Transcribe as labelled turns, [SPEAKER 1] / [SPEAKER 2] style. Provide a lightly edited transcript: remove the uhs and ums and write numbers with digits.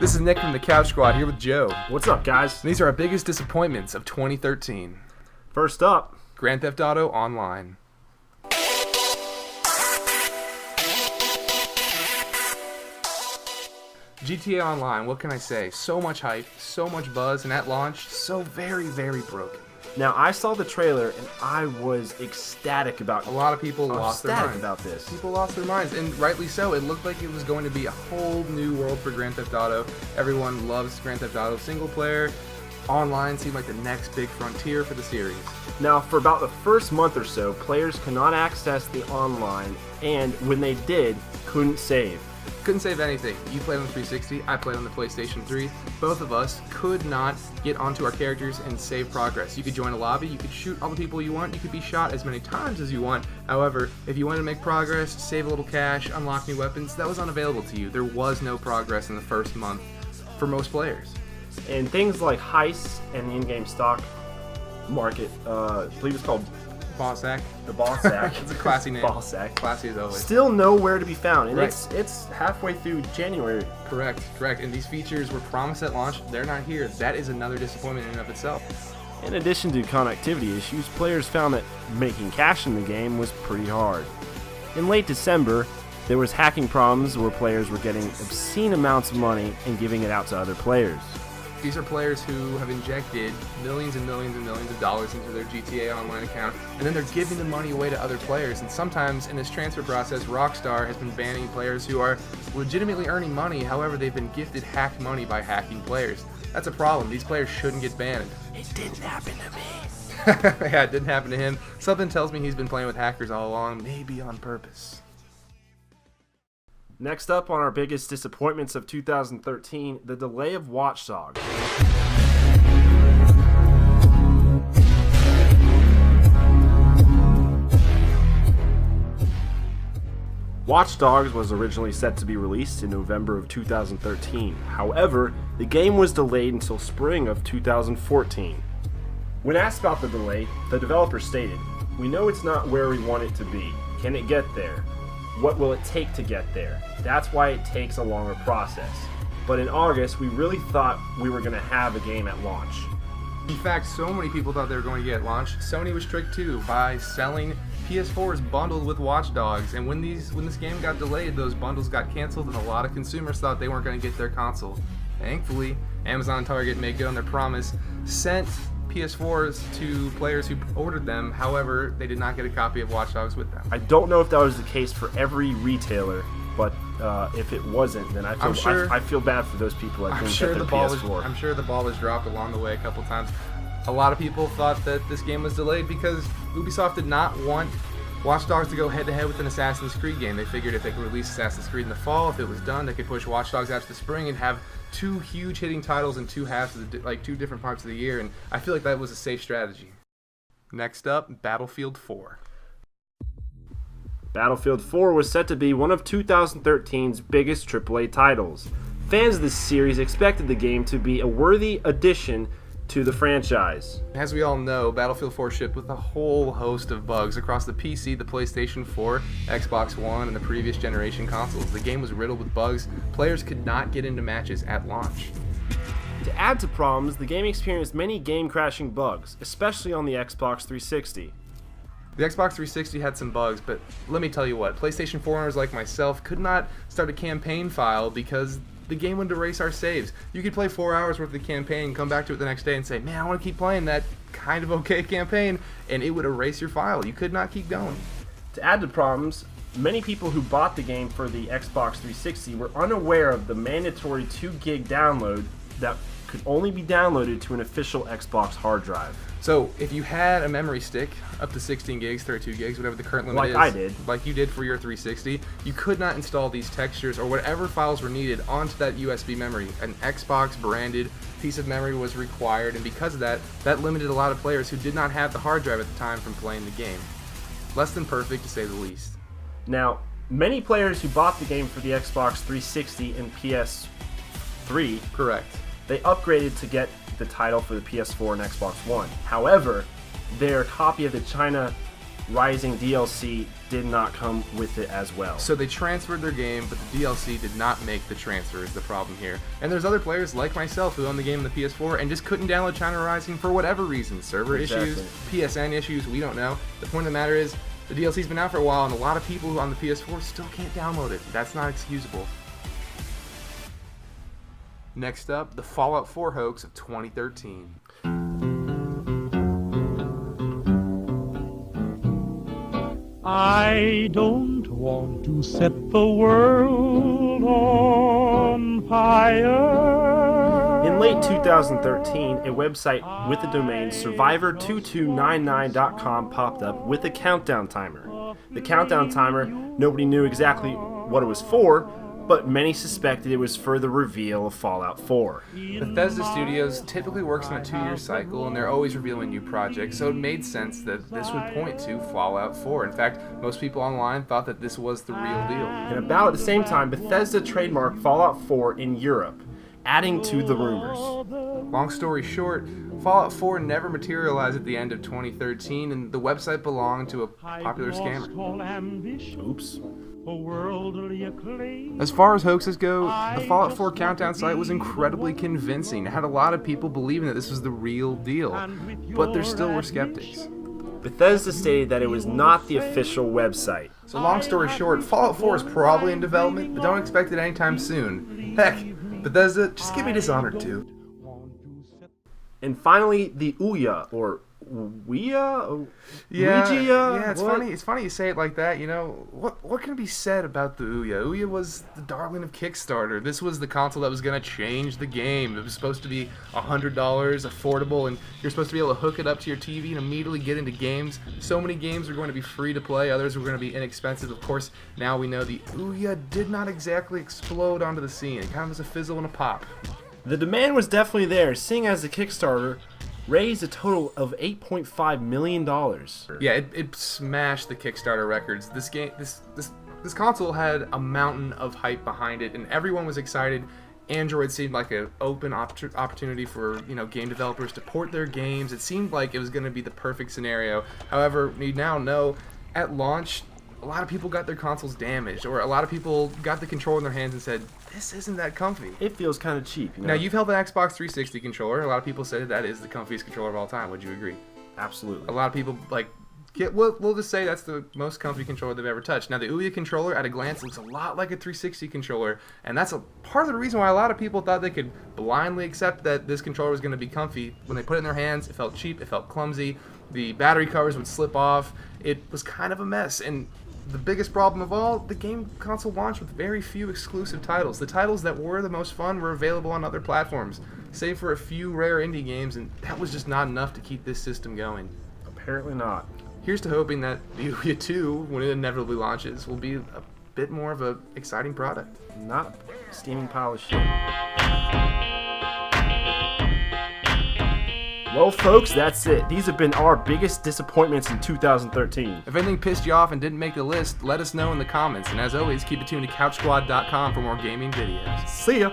[SPEAKER 1] This is Nick from the Couch Squad here with Joe.
[SPEAKER 2] What's up, guys?
[SPEAKER 1] And these are our biggest disappointments of 2013.
[SPEAKER 2] First up,
[SPEAKER 1] Grand Theft Auto Online. GTA Online, what can I say? So much hype, so much buzz, and at launch, so very, very broken.
[SPEAKER 2] now I saw the trailer and I was ecstatic about
[SPEAKER 1] A lot of people lost their minds
[SPEAKER 2] about this.
[SPEAKER 1] People lost their minds, and rightly so. It looked like it was going to be a whole new world for Grand Theft Auto. Everyone loves Grand Theft Auto single player. Online seemed like the next big frontier for the series.
[SPEAKER 2] Now, for about the first month or so, players could not access the online, and when they did, couldn't save.
[SPEAKER 1] Couldn't save anything. You played on the 360, I played on the PlayStation 3. Both of us could not get onto our characters and save progress. You could join a lobby, you could shoot all the people you want, you could be shot as many times as you want. However, if you wanted to make progress, save a little cash, unlock new weapons, that was unavailable to you. There was no progress in the first month for most players.
[SPEAKER 2] And things like heists and the in-game stock market, I believe it's called
[SPEAKER 1] Bossack.
[SPEAKER 2] the Bossack.
[SPEAKER 1] It's a classy name.
[SPEAKER 2] Bossack.
[SPEAKER 1] Classy as always.
[SPEAKER 2] Still nowhere to be found, and
[SPEAKER 1] Right.
[SPEAKER 2] it's halfway through January.
[SPEAKER 1] Correct. And these features were promised at launch. They're not here. That is another disappointment in and of itself.
[SPEAKER 2] In addition to connectivity issues, players found that making cash in the game was pretty hard. In late December, there was hacking problems where players were getting obscene amounts of money and giving it out to other players.
[SPEAKER 1] These are players who have injected millions and millions and millions of dollars into their GTA Online account, and then they're giving the money away to other players. And sometimes in this transfer process, Rockstar has been banning players who are legitimately earning money. However, they've been gifted hacked money by hacking players. That's a problem. These players shouldn't get banned.
[SPEAKER 2] It didn't happen to me.
[SPEAKER 1] Yeah, it didn't happen to him. Something tells me he's been playing with hackers all along, maybe on purpose.
[SPEAKER 2] Next up on our biggest disappointments of 2013, the delay of Watch Dogs. Watch Dogs was originally set to be released in November of 2013. However, the game was delayed until spring of 2014. When asked about the delay, the developer stated, "We know it's not where we want it to be. Can it get there? What will it take to get there? That's why it takes a longer process. But in August, we really thought we were going to have a game at launch."
[SPEAKER 1] In fact, so many people thought they were going to get at launch. Sony was tricked too by selling PS4s bundled with Watch Dogs, and when this game got delayed, those bundles got canceled, and a lot of consumers thought they weren't going to get their console. Thankfully, Amazon and Target made good on their promise, sent PS4s to players who ordered them. However, they did not get a copy of Watch Dogs with them.
[SPEAKER 2] I don't know if that was the case for every retailer, but if it wasn't, then I feel bad for those people that didn't get their PS4.
[SPEAKER 1] I'm sure the ball was dropped along the way a couple times. A lot of people thought that this game was delayed because Ubisoft did not want Watch Dogs to go head-to-head with an Assassin's Creed game. They figured if they could release Assassin's Creed in the fall, if it was done, they could push Watch Dogs out to the spring and have two huge hitting titles in two halves of two different parts of the year, and I feel like that was a safe strategy. Next up, Battlefield 4.
[SPEAKER 2] Battlefield 4 was set to be one of 2013's biggest AAA titles. Fans of this series expected the game to be a worthy addition to the franchise.
[SPEAKER 1] As we all know, Battlefield 4 shipped with a whole host of bugs across the PC, the PlayStation 4, Xbox One, and the previous generation consoles. The game was riddled with bugs. Players could not get into matches at launch.
[SPEAKER 2] To add to problems, the game experienced many game-crashing bugs, especially on the Xbox 360.
[SPEAKER 1] The Xbox 360 had some bugs, but let me tell you what, PlayStation 4 owners like myself could not start a campaign file because the game would erase our saves. You could play 4 hours worth of the campaign, come back to it the next day and say, man, I want to keep playing that kind of okay campaign, and it would erase your file. You could not keep going.
[SPEAKER 2] To add to problems, many people who bought the game for the Xbox 360 were unaware of the mandatory 2 gig download that could only be downloaded to an official Xbox hard drive.
[SPEAKER 1] So if you had a memory stick up to 16 gigs, 32 gigs, whatever the current limit is,
[SPEAKER 2] I did,
[SPEAKER 1] like you did for your 360, you could not install these textures or whatever files were needed onto that USB memory. An Xbox branded piece of memory was required, and because of that, that limited a lot of players who did not have the hard drive at the time from playing the game. Less than perfect, to say the least.
[SPEAKER 2] Now, many players who bought the game for the Xbox 360 and PS3,
[SPEAKER 1] correct,
[SPEAKER 2] they upgraded to get the title for the PS4 and Xbox One. However, their copy of the China Rising DLC did not come with it as well.
[SPEAKER 1] So they transferred their game, but the DLC did not make the transfer is the problem here. And there's other players like myself who own the game on the PS4 and just couldn't download China Rising for whatever reason. Server issues, PSN issues, we don't know. The point of the matter is, the DLC's been out for a while and a lot of people on the PS4 still can't download it. That's not excusable. Next up, the Fallout 4 hoax of 2013.
[SPEAKER 3] I don't want to set the world on fire.
[SPEAKER 2] In late 2013, a website with the domain survivor2299.com popped up with a countdown timer. The countdown timer, nobody knew exactly what it was for, but many suspected it was for the reveal of Fallout 4.
[SPEAKER 1] Bethesda Studios typically works on a 2-year cycle, and they're always revealing new projects, so it made sense that this would point to Fallout 4. In fact, most people online thought that this was the real deal.
[SPEAKER 2] And about at the same time, Bethesda trademarked Fallout 4 in Europe, adding to the rumors.
[SPEAKER 1] Long story short, Fallout 4 never materialized at the end of 2013, and the website belonged to a popular scammer.
[SPEAKER 2] Oops.
[SPEAKER 1] As far as hoaxes go, the Fallout 4 countdown site was incredibly convincing. It had a lot of people believing that this was the real deal, but there still were skeptics.
[SPEAKER 2] Bethesda stated that it was not the official website.
[SPEAKER 1] So long story short, Fallout 4 is probably in development, but don't expect it anytime soon. Heck, Bethesda, just give me Dishonored 2.
[SPEAKER 2] And finally, the Ouya, or Ouya?
[SPEAKER 1] Yeah, it's funny. It's funny you say it like that. You know, what can be said about the Ouya? Ouya was the darling of Kickstarter. This was the console that was going to change the game. It was supposed to be $100, affordable, and you're supposed to be able to hook it up to your TV and immediately get into games. So many games were going to be free to play. Others were going to be inexpensive. Of course, now we know the Ouya did not exactly explode onto the scene. It kind of was a fizzle and a pop.
[SPEAKER 2] The demand was definitely there, seeing as the Kickstarter raised a total of $8.5 million.
[SPEAKER 1] Yeah, it smashed the Kickstarter records. This game, this console had a mountain of hype behind it, and everyone was excited. Android seemed like an open opportunity for game developers to port their games. It seemed like it was going to be the perfect scenario. However, we now know at launch, a lot of people got their consoles damaged, or a lot of people got the controller in their hands and said, this isn't that comfy.
[SPEAKER 2] It feels kind of cheap.
[SPEAKER 1] Now, you've held the Xbox 360 controller. A lot of people say that is the comfiest controller of all time. Would you agree?
[SPEAKER 2] Absolutely.
[SPEAKER 1] A lot of people, we'll just say that's the most comfy controller they've ever touched. Now, the Ouya controller, at a glance, looks a lot like a 360 controller, and that's a part of the reason why a lot of people thought they could blindly accept that this controller was going to be comfy. When they put it in their hands, it felt cheap, it felt clumsy, the battery covers would slip off, it was kind of a mess, and the biggest problem of all, the game console launched with very few exclusive titles. The titles that were the most fun were available on other platforms, save for a few rare indie games, and that was just not enough to keep this system going.
[SPEAKER 2] Apparently not.
[SPEAKER 1] Here's to hoping that the Ouya 2, when it inevitably launches, will be a bit more of an exciting product.
[SPEAKER 2] Not a steaming pile of shit. Well, folks, that's it. These have been our biggest disappointments in 2013.
[SPEAKER 1] If anything pissed you off and didn't make the list, let us know in the comments. And as always, keep it tuned to CouchSquad.com for more gaming videos.
[SPEAKER 2] See ya!